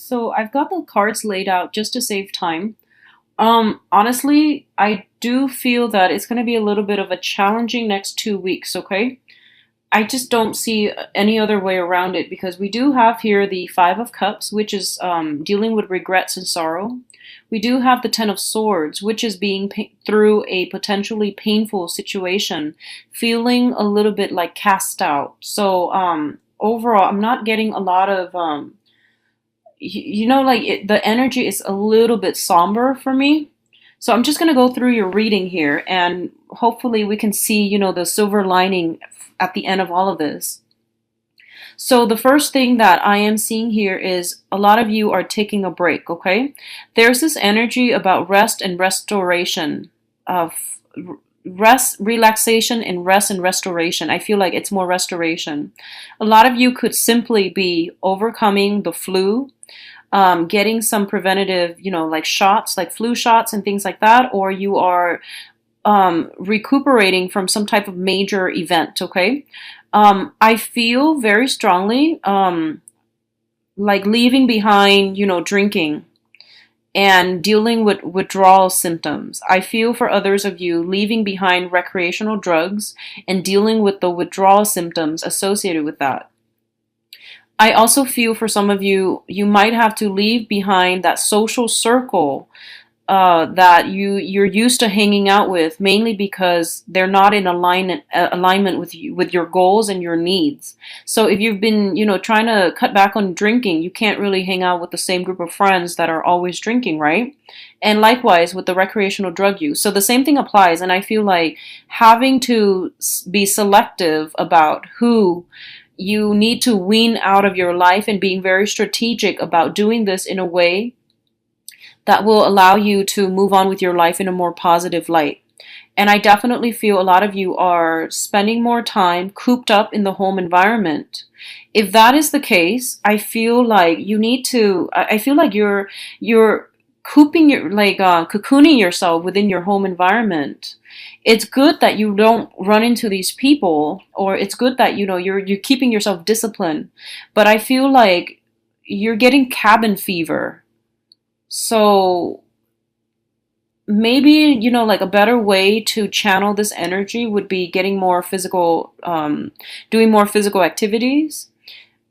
So I've got the cards laid out just to save time. Honestly, I do feel that it's going to be a little bit of a challenging next 2 weeks, okay? I just don't see any other way around it because we do have here the Five of Cups, which is dealing with regrets and sorrow. We do have the Ten of Swords, which is being through a potentially painful situation, feeling a little bit like cast out. So, overall, I'm not getting a lot of the energy is a little bit somber for me. So I'm just going to go through your reading here and hopefully we can see, the silver lining at the end of all of this. So the first thing that I am seeing here is a lot of you are taking a break, okay? There's this energy about rest and restoration, of rest, relaxation, and rest and restoration. I feel like it's more restoration. A lot of you could simply be overcoming the flu, getting some preventative, like shots, like flu shots and things like that, or you are recuperating from some type of major event, okay? I feel very strongly like leaving behind, drinking and dealing with withdrawal symptoms. I feel for others of you leaving behind recreational drugs and dealing with the withdrawal symptoms associated with that. I also feel for some of you, you might have to leave behind that social circle that you're used to hanging out with, mainly because they're not in alignment with you, with your goals and your needs. So if you've been, trying to cut back on drinking, you can't really hang out with the same group of friends that are always drinking, right? And likewise with the recreational drug use. So the same thing applies, and I feel like having to be selective about who you need to wean out of your life and being very strategic about doing this in a way that will allow you to move on with your life in a more positive light. And I definitely feel a lot of you are spending more time cooped up in the home environment. If that is the case, I feel like you need to, I feel like you're cooping your, like cocooning yourself within your home environment. It's good that you don't run into these people, or it's good that, you're keeping yourself disciplined. But I feel like you're getting cabin fever. So maybe, like a better way to channel this energy would be getting more physical, doing more physical activities.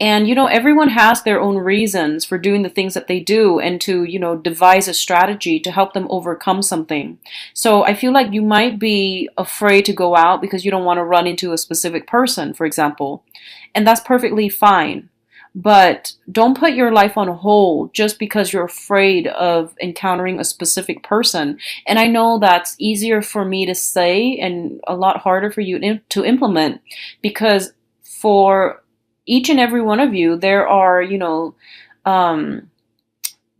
And, everyone has their own reasons for doing the things that they do and to, devise a strategy to help them overcome something. So I feel like you might be afraid to go out because you don't want to run into a specific person, for example. And that's perfectly fine. But don't put your life on hold just because you're afraid of encountering a specific person. And I know that's easier for me to say and a lot harder for you to implement, because for each and every one of you, there are,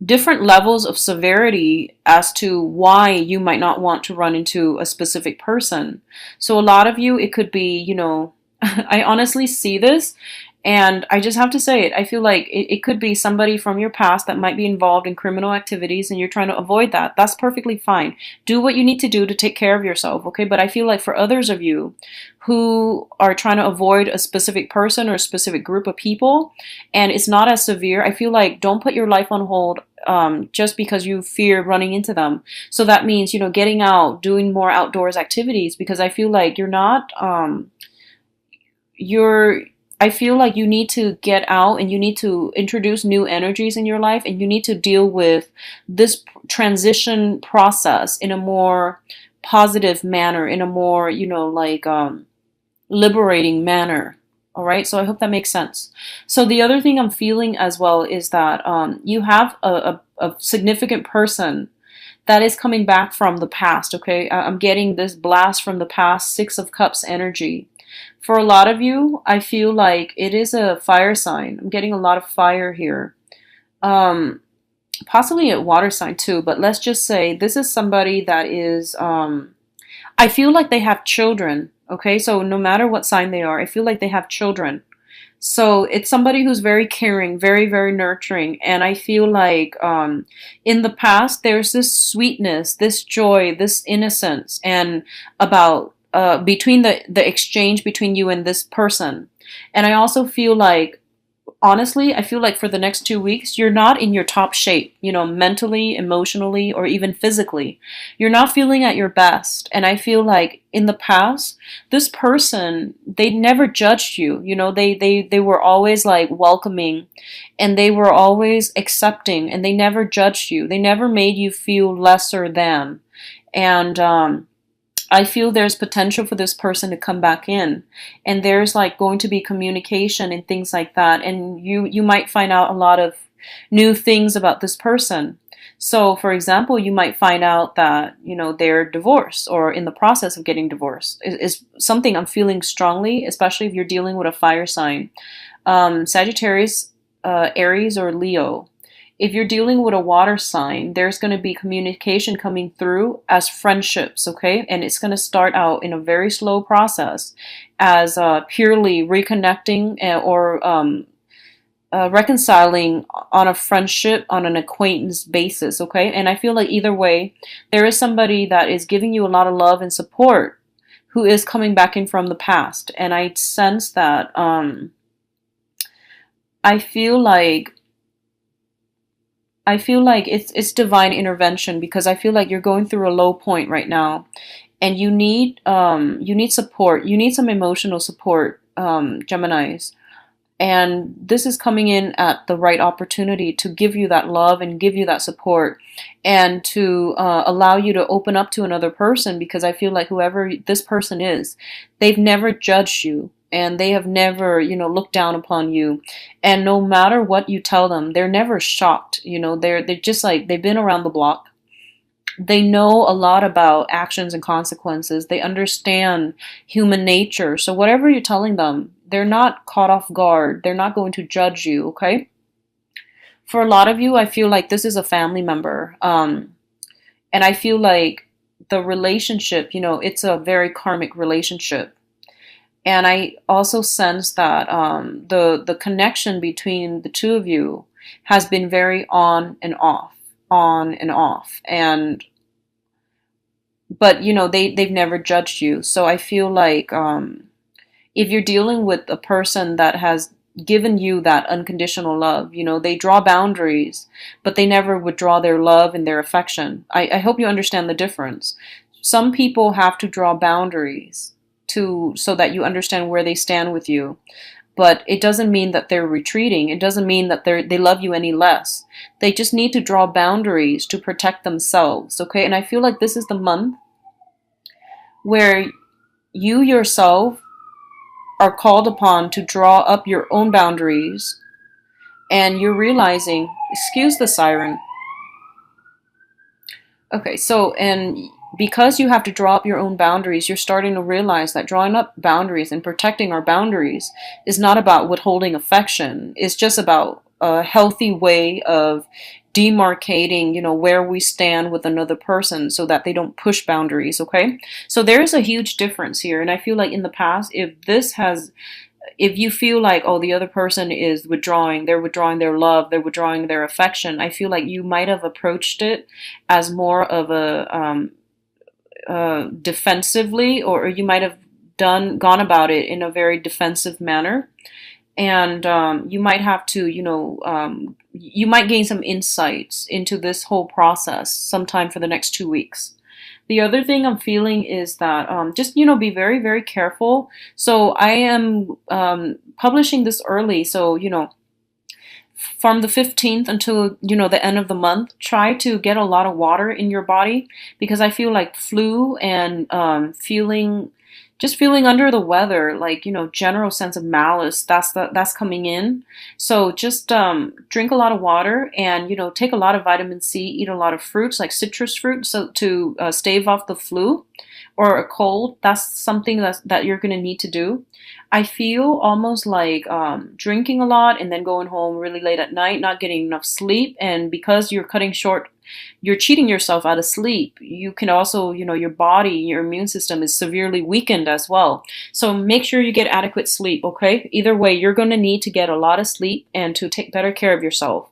different levels of severity as to why you might not want to run into a specific person. So a lot of you, it could be, I honestly see this, and I just have to say it. I feel like it could be somebody from your past that might be involved in criminal activities and you're trying to avoid that. That's perfectly fine. Do what you need to do to take care of yourself, okay? But I feel like for others of you who are trying to avoid a specific person or a specific group of people, and it's not as severe, I feel like don't put your life on hold just because you fear running into them. So that means, getting out, doing more outdoors activities, because I feel like you're not, you're, I feel like you need to get out and you need to introduce new energies in your life, and you need to deal with this transition process in a more positive manner, in a more, liberating manner. All right. So I hope that makes sense. So the other thing I'm feeling as well is that you have a significant person that is coming back from the past. Okay. I'm getting this blast from the past, Six of Cups energy. For a lot of you, I feel like it is a fire sign. I'm getting a lot of fire here. Possibly a water sign too, but let's just say this is somebody that is, I feel like they have children. Okay, so no matter what sign they are, I feel like they have children. So it's somebody who's very caring, very, very nurturing. And I feel like in the past, there's this sweetness, this joy, this innocence, and about between the exchange between you and this person. And I also feel like honestly, I feel like for the next 2 weeks, you're not in your top shape, mentally, emotionally, or even physically. You're not feeling at your best. And I feel like in the past, this person, they never judged you. They were always like welcoming, and they were always accepting, and they never judged you. They never made you feel lesser than. And I feel there's potential for this person to come back in, and there's like going to be communication and things like that, and you might find out a lot of new things about this person. So for example, you might find out that they're divorced or in the process of getting divorced is something I'm feeling strongly, especially if you're dealing with a fire sign. Sagittarius, Aries, or Leo. If you're dealing with a water sign, there's going to be communication coming through as friendships, okay? And it's going to start out in a very slow process as purely reconnecting or reconciling on a friendship, on an acquaintance basis, okay? And I feel like either way, there is somebody that is giving you a lot of love and support who is coming back in from the past. And I sense that I feel like it's divine intervention, because I feel like you're going through a low point right now, and you need support. You need some emotional support, Geminis. And this is coming in at the right opportunity to give you that love and give you that support, and to allow you to open up to another person, because I feel like whoever this person is, they've never judged you, and they have never, looked down upon you. And no matter what you tell them, they're never shocked. They're just like, they've been around the block. They know a lot about actions and consequences. They understand human nature. So whatever you're telling them, they're not caught off guard. They're not going to judge you, okay? For a lot of you, I feel like this is a family member. And I feel like the relationship, it's a very karmic relationship. And I also sense that the connection between the two of you has been very on and off, on and off. And but they've never judged you. So I feel like if you're dealing with a person that has given you that unconditional love, they draw boundaries, but they never withdraw their love and their affection. I hope you understand the difference. Some people have to draw boundaries so that you understand where they stand with you. But it doesn't mean that they're retreating. It doesn't mean that they love you any less. They just need to draw boundaries to protect themselves, okay? And I feel like this is the month where you yourself are called upon to draw up your own boundaries, and you're realizing, excuse the siren. Okay, so, and because you have to draw up your own boundaries, you're starting to realize that drawing up boundaries and protecting our boundaries is not about withholding affection. It's just about a healthy way of demarcating, where we stand with another person so that they don't push boundaries, okay? So there's a huge difference here. And I feel like in the past, if you feel like, oh, the other person is withdrawing, they're withdrawing their love, they're withdrawing their affection, I feel like you might have approached it as more of a defensively, or you might have gone about it in a very defensive manner. And you might have to, you might gain some insights into this whole process sometime for the next 2 weeks. The other thing I'm feeling is that just, be very, very careful. So I am publishing this early. So, from the 15th until, the end of the month, try to get a lot of water in your body, because I feel like flu and feeling under the weather, like, general sense of malice, that's coming in. So just drink a lot of water, and, take a lot of vitamin C, eat a lot of fruits, like citrus fruit, so to stave off the flu or a cold. That's something that you're going to need to do. I feel almost like drinking a lot and then going home really late at night, not getting enough sleep. And because you're cheating yourself out of sleep. You can also, your body, your immune system is severely weakened as well. So make sure you get adequate sleep, okay? Either way, you're going to need to get a lot of sleep and to take better care of yourself.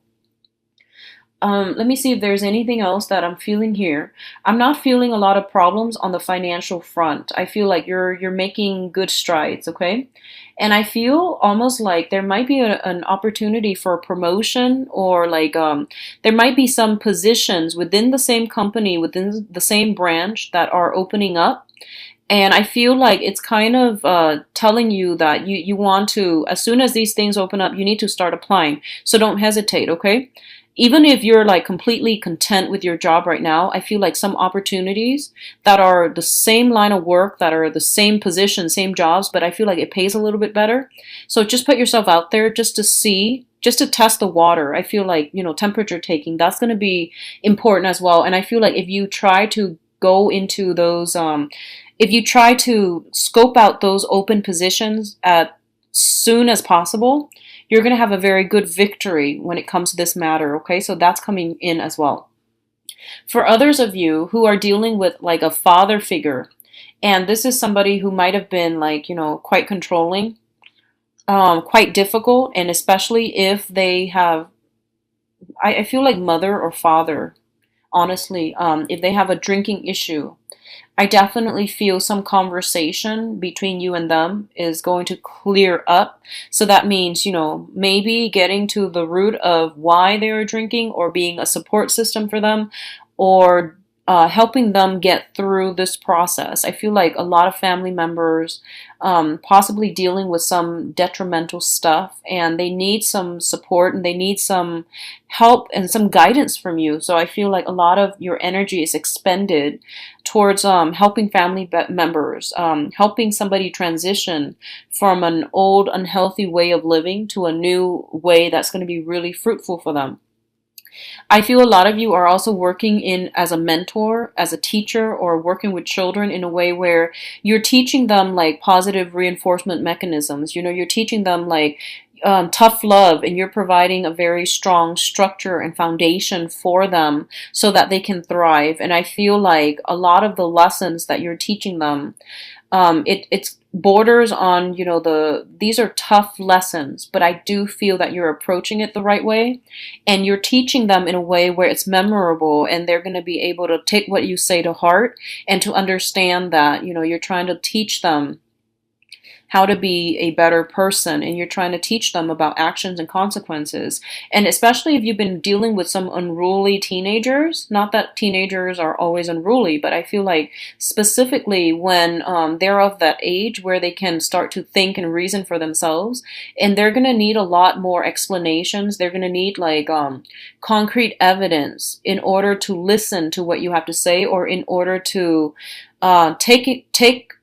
Let me see if there's anything else that I'm feeling here. I'm not feeling a lot of problems on the financial front. I feel like you're making good strides, okay? And I feel almost like there might be an opportunity for a promotion, or like there might be some positions within the same company, within the same branch, that are opening up. And I feel like it's kind of telling you that you want to, as soon as these things open up, you need to start applying. So don't hesitate, okay? Even if you're like completely content with your job right now, I feel like some opportunities that are the same line of work, that are the same position, same jobs, but I feel like it pays a little bit better. So just put yourself out there just to see, just to test the water. I feel like, temperature taking, that's going to be important as well. And I feel like if you try to go into those, if you try to scope out those open positions as soon as possible, you're going to have a very good victory when it comes to this matter, okay? So that's coming in as well. For others of you who are dealing with like a father figure, and this is somebody who might have been like, quite controlling, quite difficult, and especially if they have, I feel like mother or father, honestly, if they have a drinking issue, I definitely feel some conversation between you and them is going to clear up. So that means, maybe getting to the root of why they are drinking, or being a support system for them, or helping them get through this process. I feel like a lot of family members possibly dealing with some detrimental stuff, and they need some support, and they need some help and some guidance from you. So I feel like a lot of your energy is expended towards helping family members, helping somebody transition from an old unhealthy way of living to a new way that's going to be really fruitful for them. I feel a lot of you are also working in as a mentor, as a teacher, or working with children in a way where you're teaching them like positive reinforcement mechanisms. You're teaching them like tough love, and you're providing a very strong structure and foundation for them so that they can thrive. And I feel like a lot of the lessons that you're teaching them, it's borders on, these are tough lessons, but I do feel that you're approaching it the right way, and you're teaching them in a way where it's memorable, and they're going to be able to take what you say to heart, and to understand that, you're trying to teach them how to be a better person, and you're trying to teach them about actions and consequences. And especially if you've been dealing with some unruly teenagers, not that teenagers are always unruly, but I feel like specifically when they're of that age where they can start to think and reason for themselves, and they're going to need a lot more explanations. They're going to need like concrete evidence in order to listen to what you have to say, or in order to take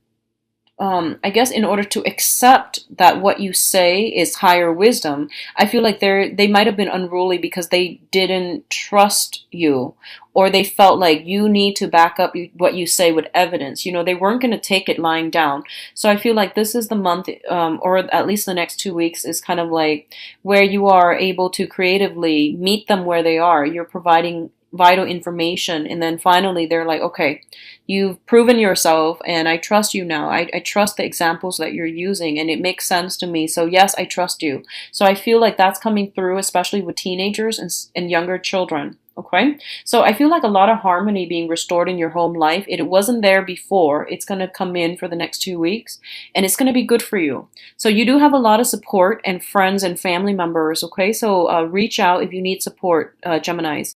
I guess in order to accept that what you say is higher wisdom. I feel like they might have been unruly because they didn't trust you, or they felt like you need to back up what you say with evidence. They weren't going to take it lying down. So I feel like this is the month, or at least the next 2 weeks, is kind of like where you are able to creatively meet them where they are. You're providing vital information, and then finally they're like, okay, you've proven yourself, and I trust you now. I trust the examples that you're using, and it makes sense to me, so yes, I trust you. So I feel like that's coming through, especially with teenagers and younger children. Okay, so I feel like a lot of harmony being restored in your home life. It wasn't there before. It's going to come in for the next 2 weeks, and it's going to be good for you. So you do have a lot of support and friends and family members. Okay, so reach out if you need support, Geminis.